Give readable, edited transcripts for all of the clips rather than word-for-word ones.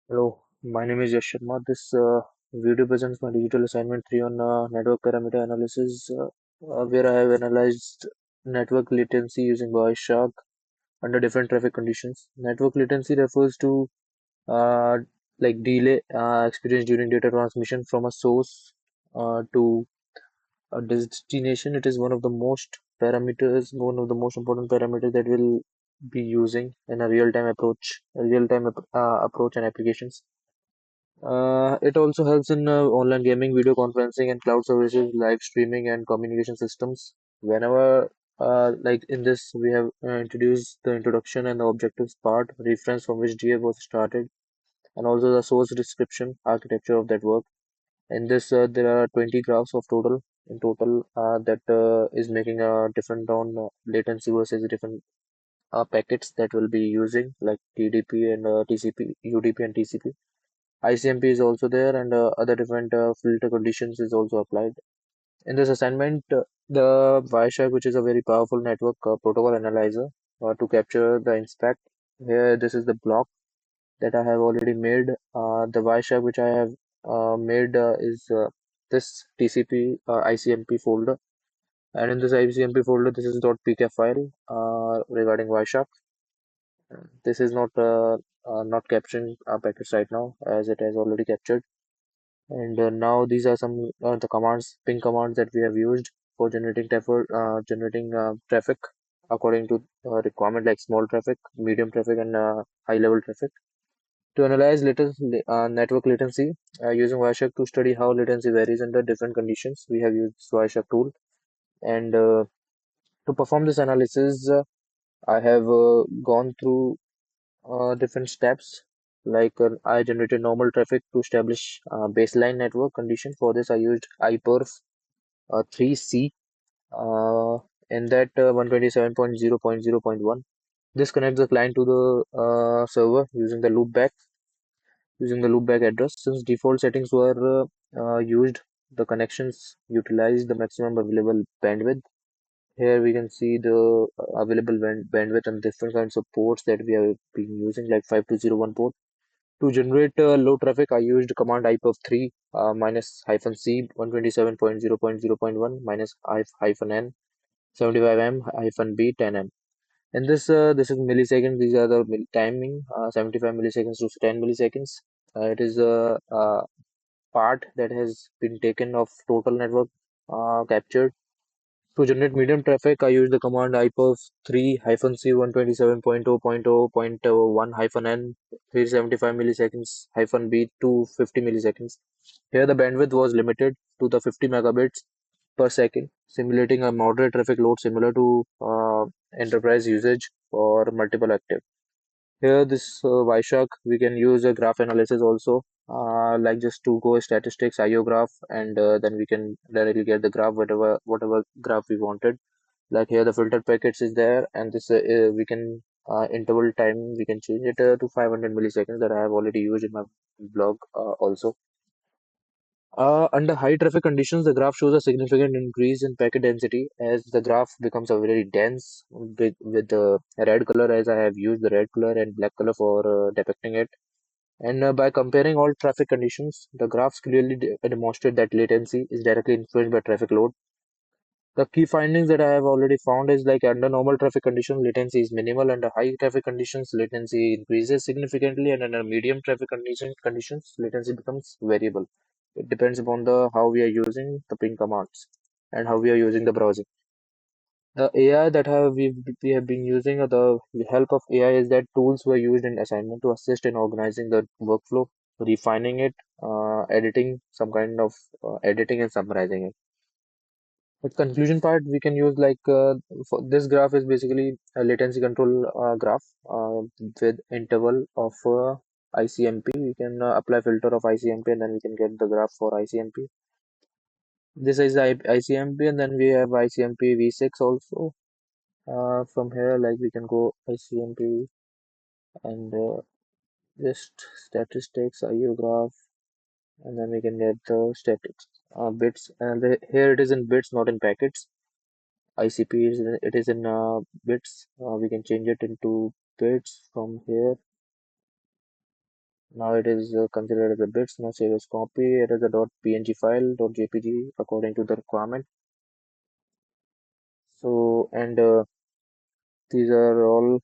Hello, my name is Yash Sharma. This video presents my digital assignment 3 on network parameter analysis, where I have analyzed network latency using Wireshark under different traffic conditions. Network latency refers to uh, delay experienced during data transmission from a source to a destination. It is one of the most important parameters that we'll be using in a real-time approach and applications. It also helps in online gaming, video conferencing, and cloud services, live streaming, and communication systems. Whenever, like in this, we have introduced the introduction and the objectives part, reference from which DA was started, and also the source description, architecture of that work. In this, there are 20 graphs of total in total that is making a different on latency versus different packets that we'll be using, like TDP and TCP, UDP and TCP. ICMP is also there, and other different filter conditions is also applied. In this assignment, the Wireshark, which is a very powerful network protocol analyzer to capture the inspect. Here, this is the block that I have already made. The Wireshark which I have made is this TCP ICMP folder, and in this ICMP folder, this is .pkf file regarding Wireshark. This is not capturing packets right now as it has already captured. And now these are some the commands, ping commands that we have used for generating traffic according to requirement like small traffic, medium traffic, and high level traffic. To analyze network latency using Wireshark to study how latency varies under different conditions, we have used Wireshark tool. And to perform this analysis, I have gone through different steps. Like I generated normal traffic to establish baseline network condition. For this, I used iPerf 3C uh, in that 127.0.0.1. This connects the client to the server using the loopback address. Since default settings were used, the connections utilize the maximum available bandwidth. Here we can see the available bandwidth and different kinds of ports that we have been using, like 5201 port. To generate low traffic, I used command IPv3 minus hyphen C 127.0.0.1 minus hyphen N 75M hyphen B 10M. And this is milliseconds. These are the timing 75 milliseconds to 10 milliseconds. It is a part that has been taken of total network captured. To generate medium traffic, I use the command IPv3-C 127.0.0.1 N 375 milliseconds B 250 milliseconds. Here the bandwidth was limited to the 50 megabits per second, simulating a moderate traffic load similar to enterprise usage for multiple active. Here, this Wireshark, we can use a graph analysis also, like just to go statistics, IO graph, and then we can directly get the graph, whatever graph we wanted. Like here, the filter packets is there, and this we can interval time we can change it to 500 milliseconds that I have already used in my blog also. Under high traffic conditions, the graph shows a significant increase in packet density as the graph becomes a very dense with the red color, as I have used the red color and black color for depicting it. And by comparing all traffic conditions, the graphs clearly demonstrate that latency is directly influenced by traffic load. The key findings that I have already found is like under normal traffic conditions, latency is minimal. Under high traffic conditions, latency increases significantly, and under medium traffic conditions, latency becomes variable. It depends upon the how we are using the ping commands and how we are using the browsing. The AI that we have been using, or the help of AI, is that tools were used in assignment to assist in organizing the workflow, refining it, editing some kind of editing and summarizing it. The conclusion part we can use like for this graph is basically a latency control graph with interval of ICMP. We can apply filter of ICMP and then we can get the graph for ICMP. This is ICMP and then we have ICMP V6 also. From here, like we can go ICMP and just statistics, IO graph, and then we can get the statics bits. And here it is in bits, not in packets. ICP is it is in bits. We can change it into bits from here. Now it is considered as a bits, now save as copy. It is a .png file, .jpg according to the requirement. So, and these are all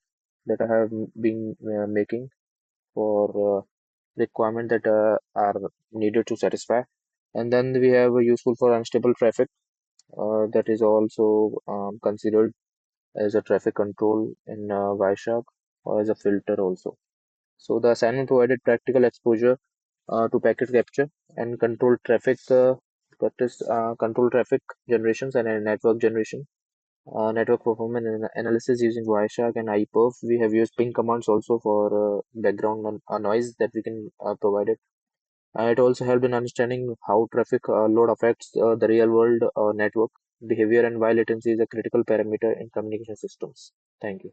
that I have been making for requirement that are needed to satisfy. And then we have a useful for unstable traffic that is also considered as a traffic control in Wireshark or as a filter also. So the assignment provided practical exposure to packet capture and control traffic generations and network generation. Network performance analysis using Wireshark and iPerf. We have used ping commands also for background noise that we can provide it. It also helped in understanding how traffic load affects the real world network behavior and why latency is a critical parameter in communication systems. Thank you.